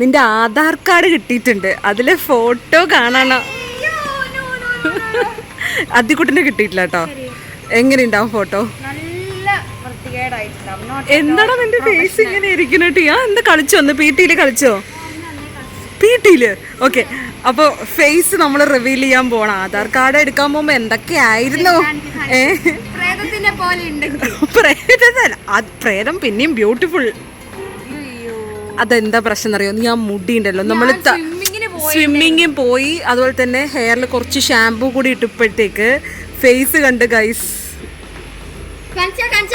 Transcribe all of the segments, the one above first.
നിന്റെ ആധാർ കാർഡ് കിട്ടിയിട്ടുണ്ട്, അതിലെ ഫോട്ടോ കാണാനോ. അദ്ദിക്കുട്ടിന്റെ കിട്ടിയിട്ടില്ല കേട്ടോ. എങ്ങനെയുണ്ടാവും ഫോട്ടോ? എന്താണ് നിന്റെ ഫേസ് ഇങ്ങനെ ഇരിക്കുന്ന ടിയാ? എന്താ കളിച്ചോ? ഒന്ന് പി.ടിയിൽ കളിച്ചോ? പി.ടിയില് ഓക്കെ. അപ്പൊ ഫേസ് നമ്മൾ റിവീൽ ചെയ്യാൻ പോണം. ആധാർ കാർഡ് എടുക്കാൻ പോകുമ്പോ എന്തൊക്കെയായിരുന്നു? പ്രേതം പിന്നെയും ബ്യൂട്ടിഫുൾ. അതെന്താ പ്രശ്നം എന്നറിയോ? നീ ആ മുടി ഉണ്ടല്ലോ, നമ്മള് സ്വിമ്മിങ്ങിന് പോയി, അതുപോലെ തന്നെ ഹെയറിൽ കുറച്ച് ഷാമ്പൂ കൂടി ഇട്ടപ്പോഴത്തേക്ക് ഫേസ് കണ്ട് ഗൈസ്.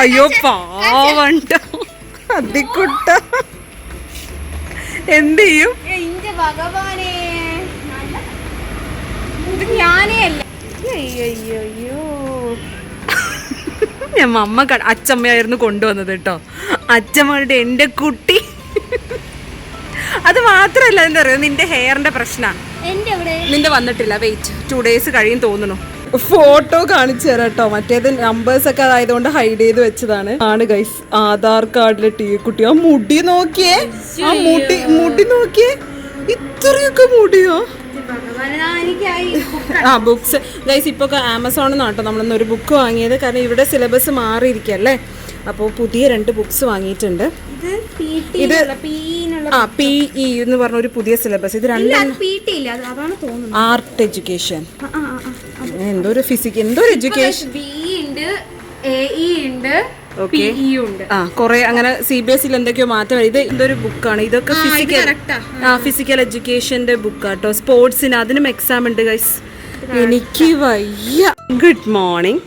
അയ്യോ പാവണ്ടോ അതിക്കുട്ട. എന്ത് ചെയ്യും? ഞാൻ അമ്മ അച്ചമ്മയായിരുന്നു കൊണ്ടുവന്നത് കേട്ടോ. അച്ചമ്മയുടെ എൻ്റെ കുട്ടി. അത് മാത്രല്ല, എന്താ പറയുക, നിന്റെ ഹെയറിന്റെ പ്രശ്നമാണ്. നിന്റെ വന്നിട്ടില്ല, വെയിറ്റ് 2 days കഴിയും തോന്നുന്നു. ഫോട്ടോ കാണിച്ചു തരാം കേട്ടോ. മറ്റേത് നമ്പേഴ്സ് ഒക്കെ ആയതുകൊണ്ട് ഹൈഡ് ചെയ്ത് വെച്ചതാണ്. ആണ് ഗൈസ് ആധാർ കാർഡിലെ കുട്ടി. ആ മുടി നോക്കിയേ, ആ മുടി നോക്കിയേ, ഇത്രയൊക്കെ മുടിയോ. ആ ബുക്സ് ഗൈസ് ഇപ്പൊ ആമസോണിൽ നിന്നാണ് കേട്ടോ നമ്മളൊന്നൊരു ബുക്ക് വാങ്ങിയത്. കാരണം ഇവിടെ സിലബസ് മാറിയിരിക്കല്ലേ. അപ്പോൾ പുതിയ 2 ബുക്സ് വാങ്ങിയിട്ടുണ്ട്. ഇത് PE എന്ന് പറഞ്ഞ ഒരു പുതിയ സിലബസ്. ഇത് ആർട്ട് എഡ്യൂക്കേഷൻ, എന്തോ ഒരു ഫിസിക്സ്, എന്തോ ഒരു എഡ്യൂക്കേഷൻ. കൊറേ അങ്ങനെ CBSE എന്തൊക്കെയോ മാറ്റം. ഇത് എന്തൊരു ബുക്കാണ്. ഇതൊക്കെ ഫിസിക്കൽ എഡ്യൂക്കേഷന്റെ ബുക്കാട്ടോ. സ്പോർട്സിന് അതിനും എക്സാം ഉണ്ട് ഗൈസ്. എനിക്ക് വയ്യ. Good morning.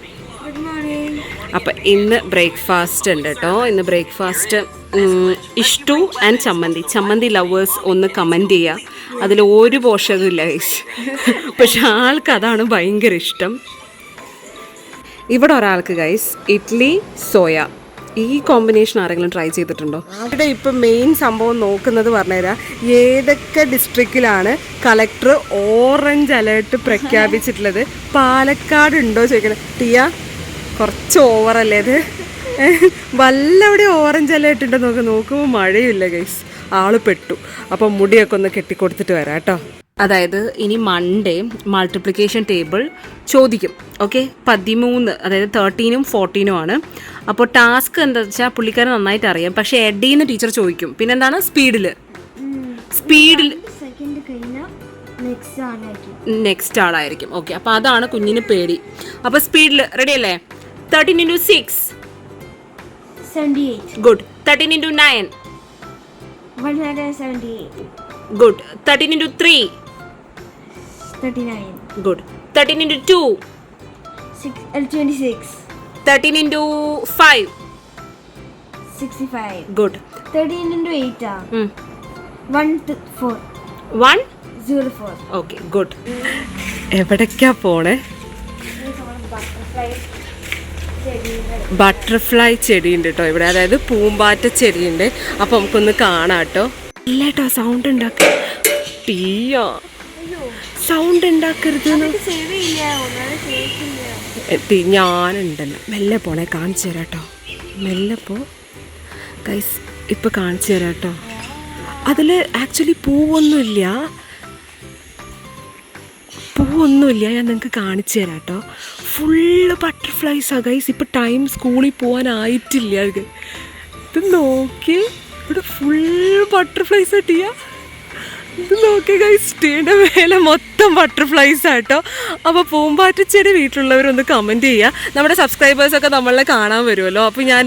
അപ്പം ഇന്ന് ബ്രേക്ക്ഫാസ്റ്റ് ഉണ്ട് കേട്ടോ. ഇന്ന് ബ്രേക്ക്ഫാസ്റ്റ് ഇഷ്ടു ആൻഡ് ചമ്മന്തി ലവേഴ്സ് ഒന്ന് കമൻറ്റ് ചെയ്യുക. അതിൽ ഒരു പോഷകമില്ല ഗൈസ്, പക്ഷെ ആൾക്ക് അതാണ് ഭയങ്കര ഇഷ്ടം. ഇവിടെ ഒരാൾക്ക് ഗൈസ് ഇഡ്ലി സോയ, ഈ കോമ്പിനേഷൻ ആരെങ്കിലും ട്രൈ ചെയ്തിട്ടുണ്ടോ? ഇവിടെ ഇപ്പം മെയിൻ സംഭവം നോക്കുന്നത് പറഞ്ഞുതരാം. ഏതൊക്കെ ഡിസ്ട്രിക്റ്റിലാണ് കളക്ടർ ഓറഞ്ച് അലേർട്ട് പ്രഖ്യാപിച്ചിട്ടുള്ളത്? പാലക്കാട് ഉണ്ടോ ചോദിക്കണേ. ടിയ കുറച്ച് ഓവറല്ലേ ഇത്? വല്ലവിടെ ഓറഞ്ച് അലേർട്ട് ഉണ്ടോ നോക്കുമ്പോൾ മഴയില്ല ഗൈസ്. ആള് പെട്ടു. അപ്പം മുടിയൊക്കെ ഒന്ന് കെട്ടിക്കൊടുത്തിട്ട് വരാം കേട്ടോ. അതായത് ഇനി മൺഡേ മൾട്ടിപ്ലിക്കേഷൻ ടേബിൾ ചോദിക്കും. ഓക്കെ, 13, അതായത് 13ഉം 14ഉം ആണ്. അപ്പോൾ ടാസ്ക് എന്താ വെച്ചാൽ പുള്ളിക്കാരൻ നന്നായിട്ട് അറിയാം, പക്ഷേ എഡീന്ന് ടീച്ചർ ചോദിക്കും. പിന്നെന്താണ് സ്പീഡിൽ നെക്സ്റ്റ് ആളായിരിക്കും. ഓക്കെ, അപ്പോൾ അതാണ് കുഞ്ഞിന് പേടി. അപ്പോൾ സ്പീഡിൽ റെഡി അല്ലേ? 13 into 6 78. Good. 13 into 9 178. Good. 13 into 3 39. Good. 13 into 2 26. 13 into 5 65. Good. 13 into 8 104. 104. Okay, good. എവിടേക്കാ പോണേ? ബട്ടർഫ്ലൈ ചെടിയുണ്ട് കേട്ടോ ഇവിടെ, അതായത് പൂമ്പാറ്റ ചെടിയുണ്ട്. അപ്പോൾ നമുക്കൊന്ന് കാണാം കേട്ടോ. ഇല്ല കേട്ടോ, സൗണ്ട് ഉണ്ടാക്ക ടീയോ, സൗണ്ട് ഉണ്ടാക്കരുത്. ഞാനുണ്ടല്ലോ മെല്ലെ പോണേ, കാണിച്ചു തരാം കേട്ടോ. മെല്ലെ പോ ഗൈസ്, ഇപ്പം കാണിച്ചു തരാം കേട്ടോ. അതിൽ ആക്ച്വലി പൂവൊന്നുമില്ല, ഞാൻ നിങ്ങൾക്ക് കാണിച്ചു തരാം കേട്ടോ. ഫുള്ള് ബട്ടർഫ്ലൈസാണ് ഗൈസ്. ഇപ്പോൾ ടൈം സ്കൂളിൽ പോകാനായിട്ടില്ല. ഇത് നോക്കി, ഇവിടെ ഫുൾ ബട്ടർഫ്ലൈസ് ആട്ടിയാ. ഇത് നോക്കി ഗൈസ്, ടീയുടെ മേലെ മൊത്തം ബട്ടർഫ്ലൈസ് ആട്ടോ. അപ്പോൾ പൂമ്പാറ്റച്ചെടി വീട്ടിലുള്ളവരൊന്ന് കമൻറ്റ് ചെയ്യുക. നമ്മുടെ സബ്സ്ക്രൈബേഴ്സൊക്കെ നമ്മളെ കാണാൻ വരുമല്ലോ. അപ്പോൾ ഞാൻ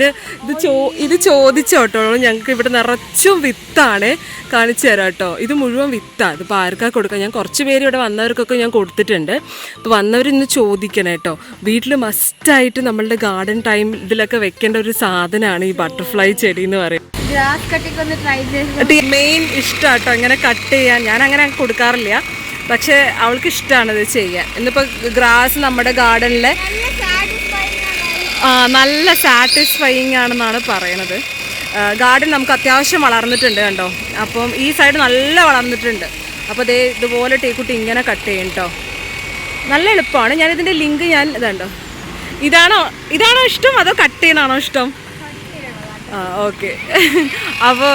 ഇത് ചോദിച്ചോട്ടോ. ഞങ്ങൾക്ക് ഇവിടെ നിറച്ചും വിത്താണ്, കാണിച്ചു തരാം കേട്ടോ. ഇത് മുഴുവൻ വിത്താണ്. ഇതിപ്പോൾ ആർക്കാ കൊടുക്കാം? ഞാൻ കുറച്ച് പേര് ഇവിടെ വന്നവർക്കൊക്കെ ഞാൻ കൊടുത്തിട്ടുണ്ട്. അപ്പോൾ വന്നവരിന്ന് ചോദിക്കണം കേട്ടോ. വീട്ടിൽ മസ്റ്റായിട്ട് നമ്മളുടെ ഗാർഡൻ ടൈം ഇതിലൊക്കെ വെക്കേണ്ട ഒരു സാധനമാണ് ഈ ബട്ടർഫ്ലൈ ചെടി എന്ന് പറയുന്നത്. മെയിൻ ഇഷ്ടമാട്ടോ ഇങ്ങനെ കട്ട് ചെയ്യാൻ. ഞാൻ അങ്ങനെ കൊടുക്കാറില്ല, പക്ഷെ അവൾക്ക് ഇഷ്ടമാണ് ഇത് ചെയ്യാൻ. ഇന്നിപ്പോൾ ഗ്രാസ് നമ്മുടെ ഗാർഡനിലെ നല്ല സാറ്റിസ്ഫൈയിങ് ആണെന്നാണ് പറയണത്. ഗാർഡൻ നമുക്ക് അത്യാവശ്യം വളർന്നിട്ടുണ്ട് കണ്ടോ. അപ്പം ഈ സൈഡ് നല്ല വളർന്നിട്ടുണ്ട്. അപ്പോൾ ഇതുപോലെ ടീക്കുട്ടി ഇങ്ങനെ കട്ട് ചെയ്യും കേട്ടോ. നല്ല എളുപ്പമാണ്. ഞാനിതിൻ്റെ ലിങ്ക് ഇതുണ്ടോ. ഇതാണോ ഇഷ്ടം അതോ കട്ട് ചെയ്യണാണോ ഇഷ്ടം? ഓക്കെ. അപ്പോൾ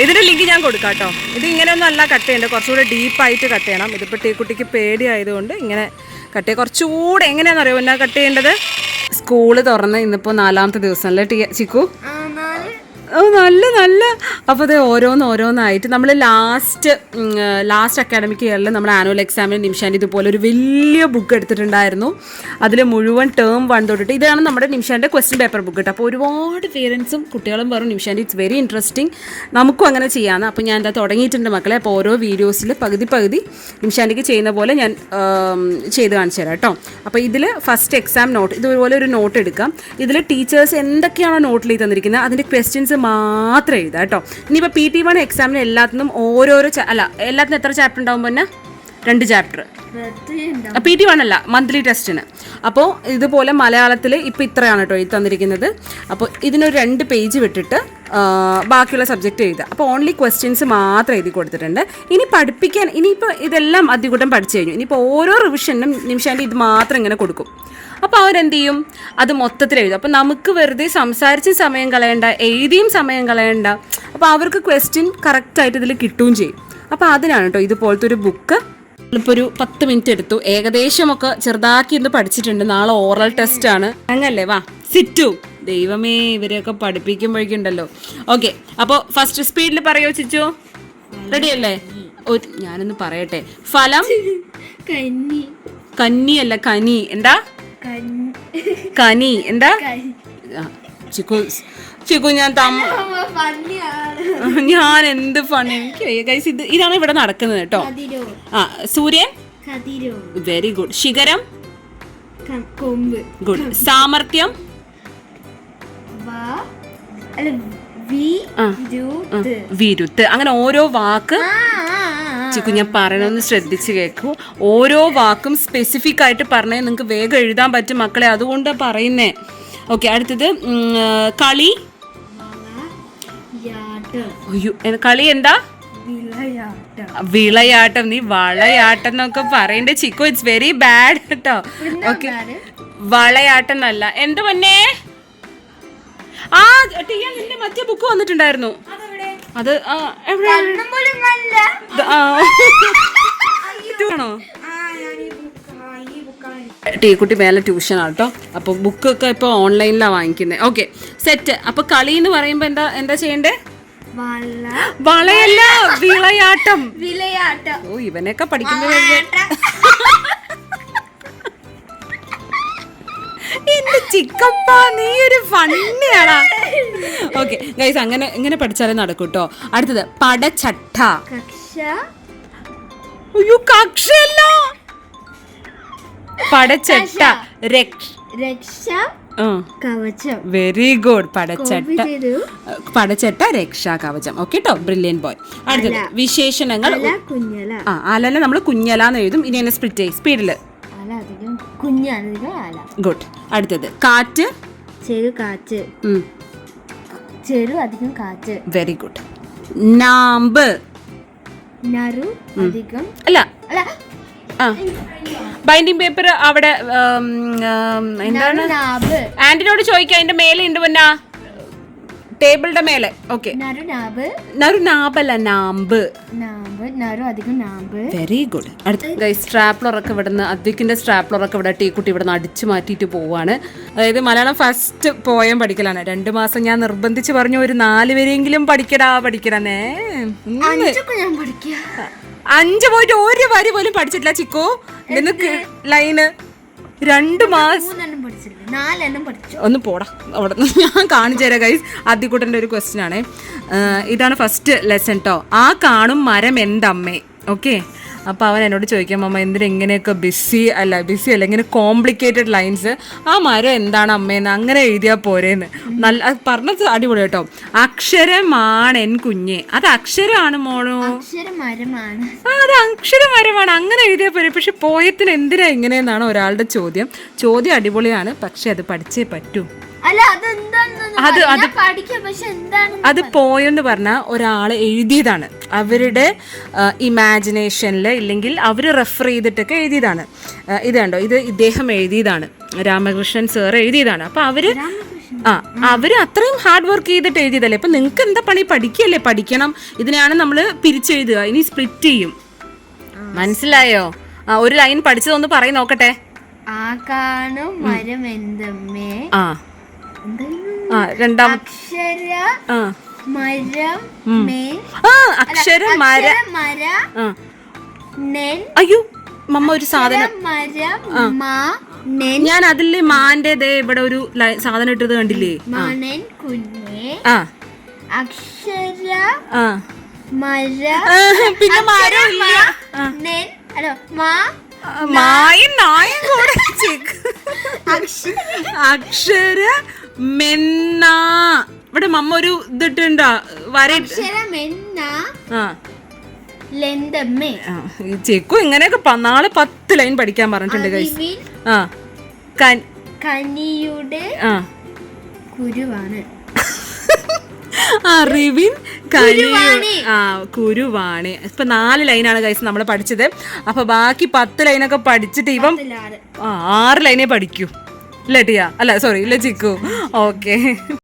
ഇതിൻ്റെ ലിങ്ക് ഞാൻ കൊടുക്കാം കേട്ടോ. ഇത് ഇങ്ങനെയൊന്നും അല്ല കട്ട് ചെയ്യേണ്ടത്, കുറച്ചുകൂടെ ഡീപ്പായിട്ട് കട്ട് ചെയ്യണം. ഇതിപ്പോൾ ടീക്കുട്ടിക്ക് പേടിയായതുകൊണ്ട് ഇങ്ങനെ കട്ട് ചെയ്യുക. കുറച്ചുകൂടെ എങ്ങനെയാണെന്നറിയോ എന്നാ കട്ട് ചെയ്യേണ്ടത്? സ്കൂള് തുറന്ന് ഇന്നിപ്പോൾ 4ാമത്തെ ദിവസം അല്ലേ ചിക്കു? നല്ല. അപ്പോൾ അത് ഓരോന്നായിട്ട് നമ്മൾ ലാസ്റ്റ് അക്കാഡമിക് ഇയറിൽ നമ്മുടെ ആനുവൽ എക്സാമിന് നിമിഷാൻ്റെ ഇതുപോലെ ഒരു വലിയ ബുക്ക് എടുത്തിട്ടുണ്ടായിരുന്നു. അതിൽ മുഴുവൻ ടേം 1 തൊട്ടിട്ട് ഇതാണ് നമ്മുടെ നിമിഷാൻ്റെ ക്വസ്റ്റ്യൻ പേപ്പർ ബുക്ക് കേട്ടോ. അപ്പോൾ ഒരുപാട് പേരൻസും കുട്ടികളും പറഞ്ഞു നിമിഷാൻ്റെ ഇറ്റ്സ് വെരി ഇൻട്രസ്റ്റിംഗ്, നമുക്കും അങ്ങനെ ചെയ്യാമെന്ന്. അപ്പോൾ ഞാൻ എന്താ തുടങ്ങിയിട്ടുണ്ട് മക്കളെ. അപ്പോൾ ഓരോ വീഡിയോസിൽ പകുതി നിമിഷാൻ്റെക്ക് ചെയ്യുന്ന പോലെ ഞാൻ ചെയ്ത് കാണിച്ചു തരാം കേട്ടോ. അപ്പോൾ ഇതിൽ ഫസ്റ്റ് എക്സാം നോട്ട് ഇതുപോലെ ഒരു നോട്ട് എടുക്കാം. ഇതിൽ ടീച്ചേഴ്സ് എന്തൊക്കെയാണോ നോട്ടിൽ തന്നിരിക്കുന്നത് അതിൻ്റെ ക്വസ്റ്റ്യൻസ് മാത്രം എഴുതാം കേട്ടോ. ഇനിയിപ്പോൾ PT1 എക്സാമിന് എല്ലാത്തിനും എല്ലാത്തിനും എത്ര ചാപ്റ്റർ ഉണ്ടാവും പിന്നെ? 2 ചാപ്റ്റർ. PT1 അല്ല, മന്ത്ലി ടെസ്റ്റിന്. അപ്പോൾ ഇതുപോലെ മലയാളത്തിൽ ഇപ്പോൾ ഇത്രയാണ് കേട്ടോ ഇത് തന്നിരിക്കുന്നത്. അപ്പോൾ ഇതിനൊരു 2 പേജ് വിട്ടിട്ട് ബാക്കിയുള്ള സബ്ജക്റ്റ് എഴുതുക. അപ്പോൾ ഓൺലി ക്വസ്റ്റ്യൻസ് മാത്രം എഴുതി കൊടുത്തിട്ടുണ്ട്. ഇനി പഠിപ്പിക്കാൻ ഇനിയിപ്പോൾ ഇതെല്ലാം അധികൂട്ടം പഠിച്ചു കഴിഞ്ഞു. ഇനിയിപ്പോൾ ഓരോ റിവിഷനും നിമിഷാൻ്റെ ഇത് മാത്രം ഇങ്ങനെ കൊടുക്കും. അപ്പോൾ അവരെന്ത് ചെയ്യും? അത് മൊത്തത്തിൽ എഴുതും. അപ്പോൾ നമുക്ക് വെറുതെ സംസാരിച്ചും സമയം കളയണ്ട, എഴുതിയും സമയം കളയണ്ട. അപ്പോൾ അവർക്ക് ക്വസ്റ്റ്യൻ കറക്റ്റായിട്ട് ഇതിൽ കിട്ടുകയും ചെയ്യും. അപ്പോൾ അതിനാണ് കേട്ടോ ഇതുപോലത്തെ ഒരു ബുക്ക്. ഇപ്പോൾ ഒരു 10 മിനിറ്റ് എടുത്തു. ഏകദേശമൊക്കെ ചെറുതാക്കി ഇന്ന് പഠിച്ചിട്ടുണ്ട്. നാളെ ഓറൽ ടെസ്റ്റാണ്. അങ്ങല്ലേ വാ സിറ്റു. ദൈവമേ, ഇവരെയൊക്കെ പഠിപ്പിക്കുമ്പോഴേക്കുണ്ടല്ലോ. ഓക്കെ, അപ്പോൾ ഫസ്റ്റ് സ്പീഡിൽ പറയോ ചിച്ചു? റെഡി അല്ലേ? ഞാനൊന്ന് പറയട്ടെ. ഫലം കന്നിയല്ല, കനി. എന്താ കനി? എന്താ ചിക്കു ഞാൻ എന്ത് ഫണ്ണി. എനിക്ക് ഇതാണ് ഇവിടെ നടക്കുന്നത് കേട്ടോ. സൂര്യൻ, വെരി ഗുഡ്. ശിഖരം, ഗുഡ്. സാമർത്ഥ്യം, വിരുത്ത്. അങ്ങനെ ഓരോ വാക്ക് ചിക്കു ഞാൻ പറയണമെന്ന് ശ്രദ്ധിച്ച് കേൾക്കൂ. ഓരോ വാക്കും സ്പെസിഫിക് ആയിട്ട് പറഞ്ഞാൽ നിങ്ങൾക്ക് വേഗം എഴുതാൻ പറ്റും മക്കളെ, അതുകൊണ്ടാണ് പറയുന്നേ. ഓക്കെ, അടുത്തത് കളി. അയ്യോ, കളി എന്താ? വിളയാട്ടം. നീ വളയാട്ടം എന്നൊക്കെ പറയണ്ടേ ചിക്കു, ഇറ്റ്സ് വെരി ബാഡ് കേട്ടോ. ഓക്കെ, വളയാട്ടം എന്നല്ല. എന്ത് പൊന്നേ? നിന്റെ മറ്റേ ബുക്ക് വന്നിട്ടുണ്ടായിരുന്നു. അത് ആണോ? ടീക്കുട്ടി മേലെ ട്യൂഷനാണ് കേട്ടോ. അപ്പോൾ ബുക്കൊക്കെ ഇപ്പോൾ ഓൺലൈനിലാണ് വാങ്ങിക്കുന്നത്. Okay, set. അപ്പോൾ കളി എന്ന് പറയുമ്പോൾ എന്താ ചെയ്യണ്ടേ? വളയല്ല, വിളയാട്ടം. ഓ, ഇവനൊക്കെ പഠിക്കുന്നത് എന്റെ ചിക്കപ്പ, നീ ഒരു ഫണ്ണിയാടാ. ഓക്കെ ഗൈസ്, ഇങ്ങനെ പഠിച്ചാലേ നടക്കും കേട്ടോ. അടുത്തത് പടച്ചട്ട. അയ്യോ, കക്ഷയല്ല. പടച്ചട്ട, രക്ഷ, വെരി ഗുഡ്. പടച്ചട്ട, രക്ഷാ കവചം. ഓക്കെ കേട്ടോ, ബ്രില്യൻ ബോയ്. അടുത്തത് വിശേഷണങ്ങൾ. അലല്ല നമ്മൾ കുഞ്ഞലാന്ന് എഴുതും. ഇനി എന്നെ സ്പ്ലിറ്റ് ചെയ്യും സ്പീഡില്. ഗുഡ്. അടുത്തത് കാറ്റ്, കാറ്റ്, അധികം കാറ്റ്. Very good. നാമ്പ്, അല്ല ബൈൻഡിങ് പേപ്പർ അവിടെ എന്താണ്? ആന്റിനോട് ചോദിക്കാം, അതിന്റെ മേലെ ഉണ്ട് പിന്നെ ടേബിളിന്റെ മേലെ. ഓക്കെ, നറുനാബല്ല, നാമ്പ്. Very good. അടുത്ത സ്ട്രാപ്ലറൊക്കെ ഇവിടുന്ന് അദ്വിക്കിന്റെ സ്ട്രാപ്ലറൊക്കെ ഇവിടെ ടീക്കുട്ടി ഇവിടെ നിന്ന് അടിച്ചു മാറ്റിയിട്ട് പോവാണ്. അതായത് മലയാളം ഫസ്റ്റ് പോയം പഠിക്കലാണ്. 2 മാസം ഞാൻ നിർബന്ധിച്ച് പറഞ്ഞു ഒരു 4 വരെയെങ്കിലും പഠിക്കണേ. 5 പോയിട്ട് ഒരു വരി പോലും പഠിച്ചിട്ടില്ല ചിക്കു. നിനക്ക് ലൈന് 2 മാസം ഒന്ന് പോടാ അവിടെ. ഞാൻ കാണിച്ചു തരാം ഗൈസ്. ആദ്യക്കൂട്ടൻ്റെ ഒരു ക്വസ്റ്റ്യൻ ആണ്. ഇതാണ് ഫസ്റ്റ് ലെസൺ കേട്ടോ. ആ കാണും മരം എന്തമ്മേ. ഓക്കെ, അപ്പോൾ അവൻ എന്നോട് ചോദിക്കാം, അമ്മ എന്തിനാ ഇങ്ങനെയൊക്കെ ബിസി അല്ല ഇങ്ങനെ കോംപ്ലിക്കേറ്റഡ് ലൈൻസ്. ആ മരം എന്താണ് അമ്മേന്ന് അങ്ങനെ എഴുതിയാൽ പോരേന്ന്. നല്ല പറഞ്ഞത് അടിപൊളി കേട്ടോ. അക്ഷരമാണ് എൻ കുഞ്ഞെ. അത് അക്ഷരമാണ് മോളോ? അത് അക്ഷരമരമാണ്, അങ്ങനെ എഴുതിയാൽ പോരെ. പക്ഷെ പോയത്തിന് എന്തിനാ ഇങ്ങനെയെന്നാണ് ഒരാളുടെ ചോദ്യം. അടിപൊളിയാണ്, പക്ഷെ അത് പഠിച്ചേ പറ്റൂ. അത് പോയെന്ന് പറഞ്ഞാൽ ഒരാൾ എഴുതിയതാണ്, അവരുടെ ഇമാജിനേഷനിൽ ഇല്ലെങ്കിൽ അവർ റെഫർ ചെയ്തിട്ടൊക്കെ എഴുതിയതാണ്. ഇത് കണ്ടോ, ഇത് ഇദ്ദേഹം എഴുതിയതാണ്, രാമകൃഷ്ണൻ സാർ എഴുതിയതാണ്. അപ്പോൾ അവർ ആ അവര് അത്രയും ഹാർഡ് വർക്ക് ചെയ്തിട്ട് എഴുതിയതല്ലേ. അപ്പൊ നിങ്ങൾക്ക് എന്താ പണി? പഠിക്കല്ലേ, പഠിക്കണം. ഇതിനെയാണ് നമ്മൾ പിരിച്ചെഴുതുക. ഇനി സ്പ്ലിറ്റ് ചെയ്യും. മനസ്സിലായോ? ഒരു ലൈൻ പഠിച്ചതൊന്ന് പറയി നോക്കട്ടെ. ആകാണും മരം എന്തമ്മേ. ആ രണ്ടാമത്തെ അക്ഷര മരം അക്ഷര മര നെൻ. അയ്യോ മമ്മ ഒരു സാധനം ഞാൻ അതിലെ മാന്റെ ഇവിടെ ഒരു സാധനം ഇട്ടത് കണ്ടില്ലേ? മാനൻ കുഞ്ഞേ. അക്ഷര മര പിന്നെ മരം ഇല്ല. നെൻ അല്ലോ മാ മായും നായും കൂടെ അക്ഷര മെന്ന. ഇവിടെ മമ്മ ഒരു ഇതിട്ടുണ്ടാ വര. ചെക്കു ഇങ്ങനെയൊക്കെ നാളെ 10 ലൈൻ പഠിക്കാൻ പറഞ്ഞിട്ടുണ്ട് ഗൈസ്. കനിയുടെ കുരുവാണ്. അറിവിൻ കുരുവാണ്. ഇപ്പൊ 4 ലൈനാണ് ഗൈസ് നമ്മൾ പഠിച്ചത്. അപ്പൊ ബാക്കി 10 ലൈനൊക്കെ പഠിച്ചിട്ട് ഇവൻ 6 ലൈനേ പഠിക്കൂ. ഇല്ല ടിയ, അല്ല സോറി, ഇല്ല ചിക്കു. ഓക്കെ.